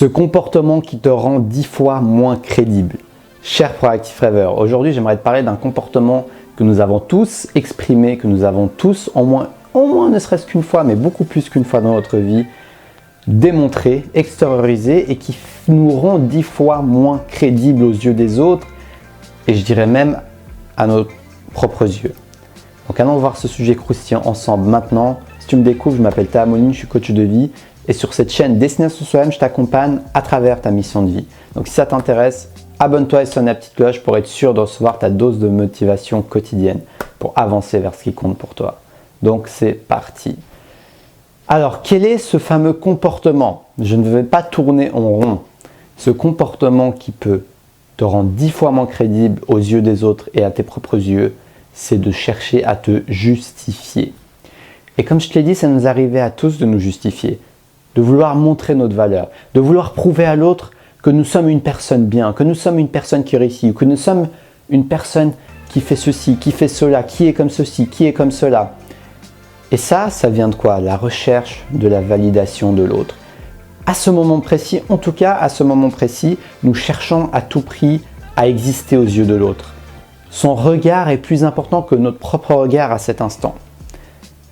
Ce comportement qui te rend 10 fois moins crédible. Cher Proactive Rêveur, aujourd'hui j'aimerais te parler d'un comportement que nous avons tous exprimé, que nous avons tous au moins ne serait-ce qu'une fois, mais beaucoup plus qu'une fois dans notre vie, démontré, extériorisé et qui nous rend 10 fois moins crédible aux yeux des autres et je dirais même à nos propres yeux. Donc allons voir ce sujet croustillant ensemble maintenant. Si tu me découvres, je m'appelle Théa Moline, je suis coach de vie et sur cette chaîne Destination Soi-même, je t'accompagne à travers ta mission de vie. Donc si ça t'intéresse, abonne-toi et sonne la petite cloche pour être sûr de recevoir ta dose de motivation quotidienne pour avancer vers ce qui compte pour toi. Donc c'est parti. Alors quel est ce fameux comportement? Je ne vais pas tourner en rond. Ce comportement qui peut te rendre 10 fois moins crédible aux yeux des autres et à tes propres yeux, c'est de chercher à te justifier. Et comme je te l'ai dit, ça nous arrivait à tous de nous justifier, de vouloir montrer notre valeur, de vouloir prouver à l'autre que nous sommes une personne bien, que nous sommes une personne qui réussit, ou que nous sommes une personne qui fait ceci, qui fait cela, qui est comme ceci, qui est comme cela. Et ça vient de quoi? La recherche de la validation de l'autre. À ce moment précis, en tout cas à ce moment précis, nous cherchons à tout prix à exister aux yeux de l'autre. Son regard est plus important que notre propre regard à cet instant.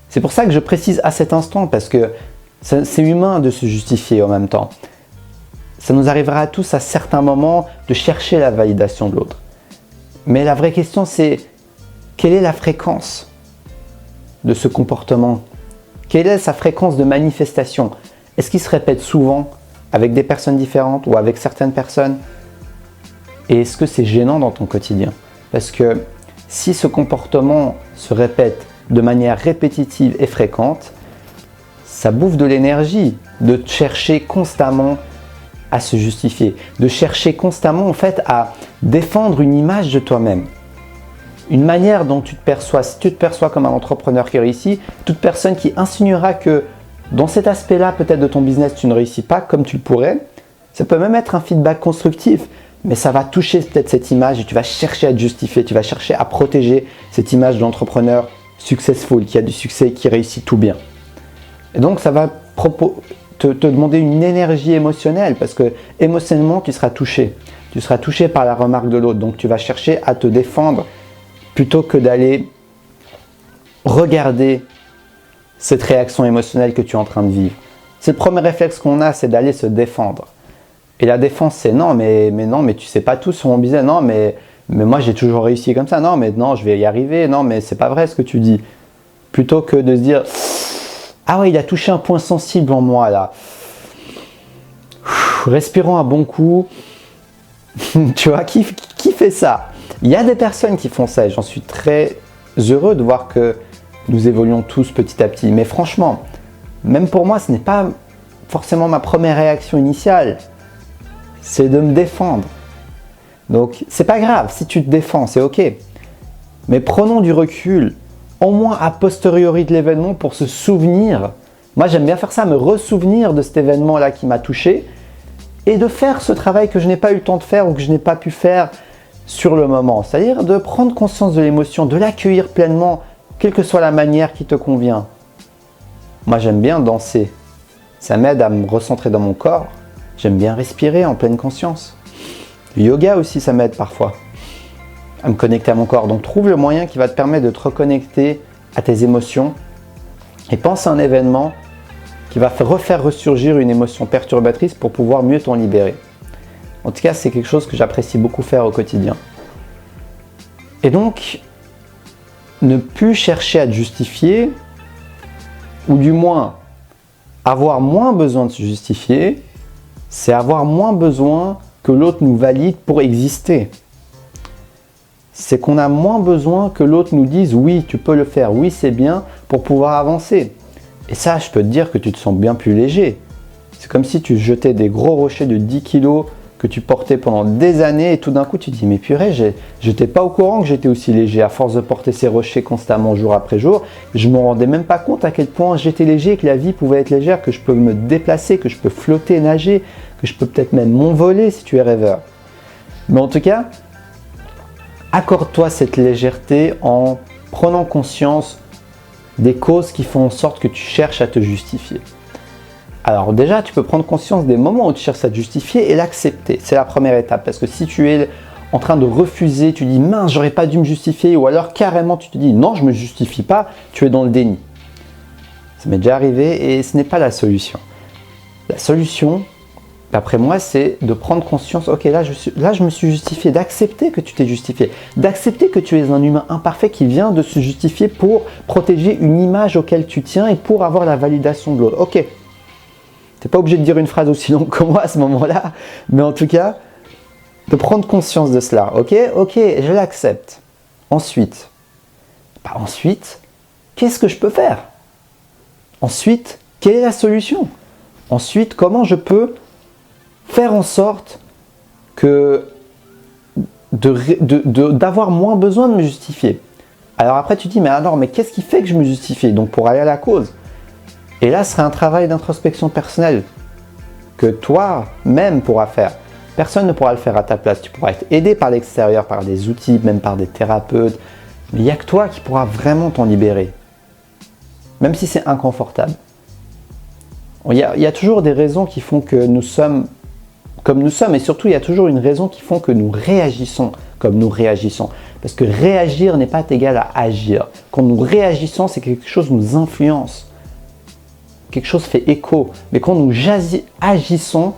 C'est pour ça que je précise à cet instant, parce que c'est humain de se justifier en même temps. Ça nous arrivera à tous à certains moments de chercher la validation de l'autre. Mais la vraie question c'est, quelle est la fréquence de ce comportement? Quelle est sa fréquence de manifestation? Est-ce qu'il se répète souvent avec des personnes différentes ou avec certaines personnes? Et est-ce que c'est gênant dans ton quotidien? Parce que si ce comportement se répète de manière répétitive et fréquente, ça bouffe de l'énergie de chercher constamment à se justifier, de chercher constamment en fait à défendre une image de toi-même. Une manière dont tu te perçois. Si tu te perçois comme un entrepreneur qui réussit, toute personne qui insinuera que dans cet aspect-là peut-être de ton business tu ne réussis pas comme tu le pourrais, ça peut même être un feedback constructif, mais ça va toucher peut-être cette image et tu vas chercher à te justifier, tu vas chercher à protéger cette image de l'entrepreneur successful, qui a du succès, qui réussit tout bien. Et donc ça va te demander une énergie émotionnelle parce que émotionnellement tu seras touché. Tu seras touché par la remarque de l'autre, donc tu vas chercher à te défendre plutôt que d'aller regarder cette réaction émotionnelle que tu es en train de vivre. C'est le premier réflexe qu'on a, c'est d'aller se défendre. Et la défense, c'est non, mais non, mais tu sais pas tout sur mon business, non, mais moi j'ai toujours réussi comme ça, non, mais non, je vais y arriver, non, mais c'est pas vrai ce que tu dis. Plutôt que de se dire, ah ouais, il a touché un point sensible en moi là. Respirons un bon coup. Tu vois, qui fait ça? Il y a des personnes qui font ça et j'en suis très heureux de voir que nous évoluons tous petit à petit. Mais franchement, même pour moi, ce n'est pas forcément ma première réaction initiale. C'est de me défendre. Donc, c'est pas grave. Si tu te défends, c'est ok. Mais prenons du recul, au moins a posteriori de l'événement pour se souvenir. Moi, j'aime bien faire ça, me ressouvenir de cet événement-là qui m'a touché et de faire ce travail que je n'ai pas eu le temps de faire ou que je n'ai pas pu faire sur le moment. C'est-à-dire de prendre conscience de l'émotion, de l'accueillir pleinement, quelle que soit la manière qui te convient. Moi, j'aime bien danser. Ça m'aide à me recentrer dans mon corps. J'aime bien respirer en pleine conscience. Le yoga aussi, ça m'aide parfois à me connecter à mon corps. Donc, trouve le moyen qui va te permettre de te reconnecter à tes émotions et pense à un événement qui va refaire ressurgir une émotion perturbatrice pour pouvoir mieux t'en libérer. En tout cas, c'est quelque chose que j'apprécie beaucoup faire au quotidien. Et donc, ne plus chercher à te justifier, ou du moins avoir moins besoin de se justifier, c'est avoir moins besoin que l'autre nous valide pour exister. C'est qu'on a moins besoin que l'autre nous dise « oui, tu peux le faire, oui, c'est bien » pour pouvoir avancer. Et ça, je peux te dire que tu te sens bien plus léger. C'est comme si tu jetais des gros rochers de 10 kilos que tu portais pendant des années et tout d'un coup tu te dis mais purée, je n'étais pas au courant que j'étais aussi léger à force de porter ces rochers constamment jour après jour. Je ne me rendais même pas compte à quel point j'étais léger, que la vie pouvait être légère, que je peux me déplacer, que je peux flotter, nager, que je peux peut-être même m'envoler si tu es rêveur. Mais en tout cas, accorde-toi cette légèreté en prenant conscience des causes qui font en sorte que tu cherches à te justifier. Alors déjà, tu peux prendre conscience des moments où tu cherches à te justifier et l'accepter. C'est la première étape. Parce que si tu es en train de refuser, tu dis mince, j'aurais pas dû me justifier, ou alors carrément tu te dis non, je me justifie pas, tu es dans le déni. Ça m'est déjà arrivé et ce n'est pas la solution. La solution, d'après moi, c'est de prendre conscience, ok, là je me suis justifié, d'accepter que tu t'es justifié, d'accepter que tu es un humain imparfait qui vient de se justifier pour protéger une image auquel tu tiens et pour avoir la validation de l'autre. Ok, tu n'es pas obligé de dire une phrase aussi longue que moi à ce moment-là, mais en tout cas, de prendre conscience de cela. Ok, je l'accepte. Ensuite, qu'est-ce que je peux faire? Ensuite, quelle est la solution? Ensuite, comment je peux faire en sorte d'avoir moins besoin de me justifier? Alors après, tu te dis, mais qu'est-ce qui fait que je me justifie? Donc pour aller à la cause. Et là, ce serait un travail d'introspection personnelle que toi-même pourras faire. Personne ne pourra le faire à ta place. Tu pourras être aidé par l'extérieur, par des outils, même par des thérapeutes. Mais il n'y a que toi qui pourras vraiment t'en libérer. Même si c'est inconfortable. Il y a toujours des raisons qui font que nous sommes comme nous sommes. Et surtout, il y a toujours une raison qui font que nous réagissons comme nous réagissons. Parce que réagir n'est pas égal à agir. Quand nous réagissons, c'est que quelque chose nous influence. Quelque chose fait écho. Mais quand nous agissons,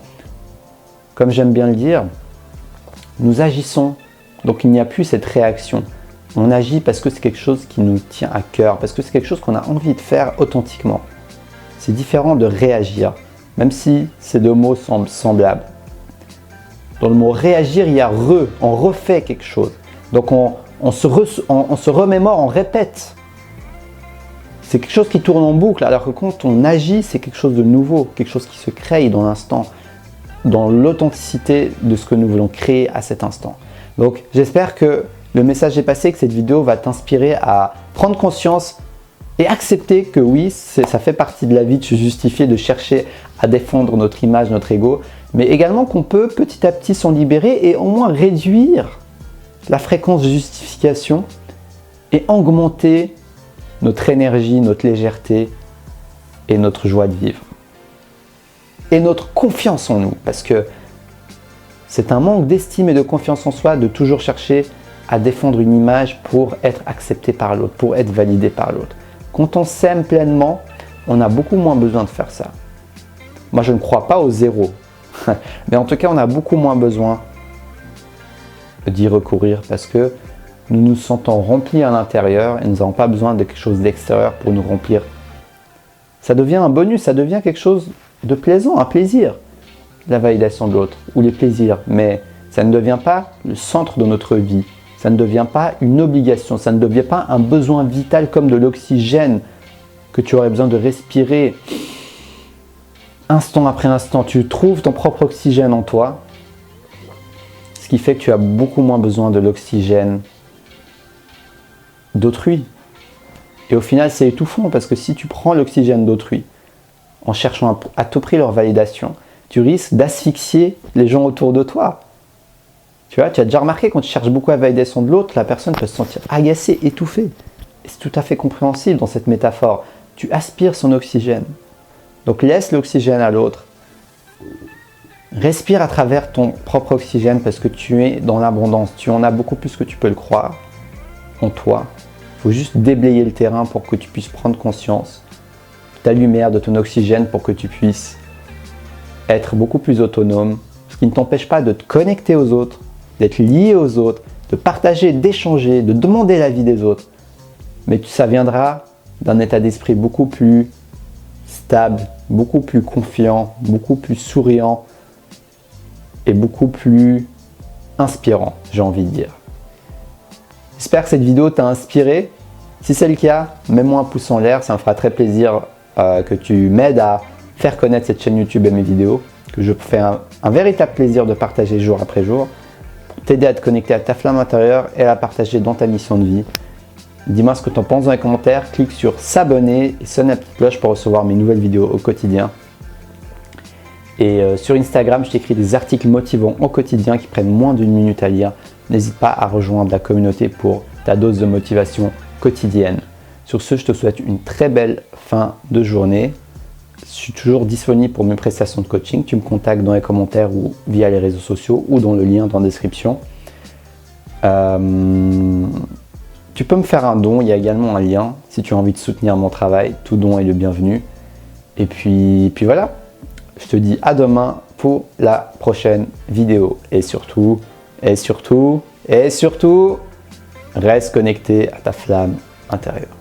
comme j'aime bien le dire, nous agissons. Donc il n'y a plus cette réaction. On agit parce que c'est quelque chose qui nous tient à cœur, parce que c'est quelque chose qu'on a envie de faire authentiquement. C'est différent de réagir, même si ces deux mots semblent semblables. Dans le mot réagir, il y a on refait quelque chose. Donc on se remémore, on répète. C'est quelque chose qui tourne en boucle, alors que quand on agit, c'est quelque chose de nouveau, quelque chose qui se crée dans l'instant, dans l'authenticité de ce que nous voulons créer à cet instant. Donc j'espère que le message est passé, que cette vidéo va t'inspirer à prendre conscience et accepter que oui, ça fait partie de la vie de se justifier, de chercher à défendre notre image, notre ego, mais également qu'on peut petit à petit s'en libérer et au moins réduire la fréquence de justification et augmenter notre énergie, notre légèreté et notre joie de vivre. Et notre confiance en nous, parce que c'est un manque d'estime et de confiance en soi de toujours chercher à défendre une image pour être accepté par l'autre, pour être validé par l'autre. Quand on s'aime pleinement, on a beaucoup moins besoin de faire ça. Moi, je ne crois pas au zéro. Mais en tout cas, on a beaucoup moins besoin d'y recourir parce que nous nous sentons remplis à l'intérieur et nous n'avons pas besoin de quelque chose d'extérieur pour nous remplir. Ça devient un bonus, ça devient quelque chose de plaisant, un plaisir, la validation de l'autre ou les plaisirs. Mais ça ne devient pas le centre de notre vie. Ça ne devient pas une obligation, ça ne devient pas un besoin vital comme de l'oxygène que tu aurais besoin de respirer instant après instant. Tu trouves ton propre oxygène en toi, ce qui fait que tu as beaucoup moins besoin de l'oxygène d'autrui. Et au final, c'est étouffant parce que si tu prends l'oxygène d'autrui en cherchant à tout prix leur validation, tu risques d'asphyxier les gens autour de toi. Tu vois, tu as déjà remarqué quand tu cherches beaucoup à validation de l'autre, la personne peut se sentir agacée, étouffée. Et c'est tout à fait compréhensible dans cette métaphore. Tu aspires son oxygène. Donc laisse l'oxygène à l'autre. Respire à travers ton propre oxygène parce que tu es dans l'abondance. Tu en as beaucoup plus que tu peux le croire en toi. Il faut juste déblayer le terrain pour que tu puisses prendre conscience de ta lumière, de ton oxygène pour que tu puisses être beaucoup plus autonome. Ce qui ne t'empêche pas de te connecter aux autres, d'être lié aux autres, de partager, d'échanger, de demander l'avis des autres. Mais ça viendra d'un état d'esprit beaucoup plus stable, beaucoup plus confiant, beaucoup plus souriant et beaucoup plus inspirant, j'ai envie de dire. J'espère que cette vidéo t'a inspiré. Si c'est le cas, mets-moi un pouce en l'air, ça me fera très plaisir que tu m'aides à faire connaître cette chaîne YouTube et mes vidéos, que je fais un véritable plaisir de partager jour après jour, pour t'aider à te connecter à ta flamme intérieure et à la partager dans ta mission de vie. Dis-moi ce que tu en penses dans les commentaires, clique sur s'abonner et sonne la petite cloche pour recevoir mes nouvelles vidéos au quotidien. Et sur Instagram, je t'écris des articles motivants au quotidien qui prennent moins d'une minute à lire. N'hésite pas à rejoindre la communauté pour ta dose de motivation quotidienne. Sur ce, je te souhaite une très belle fin de journée. Je suis toujours disponible pour mes prestations de coaching. Tu me contactes dans les commentaires ou via les réseaux sociaux ou dans le lien dans la description. Tu peux me faire un don, il y a également un lien si tu as envie de soutenir mon travail. Tout don est le bienvenu. Et puis voilà, je te dis à demain pour la prochaine vidéo. Et surtout, reste connecté à ta flamme intérieure.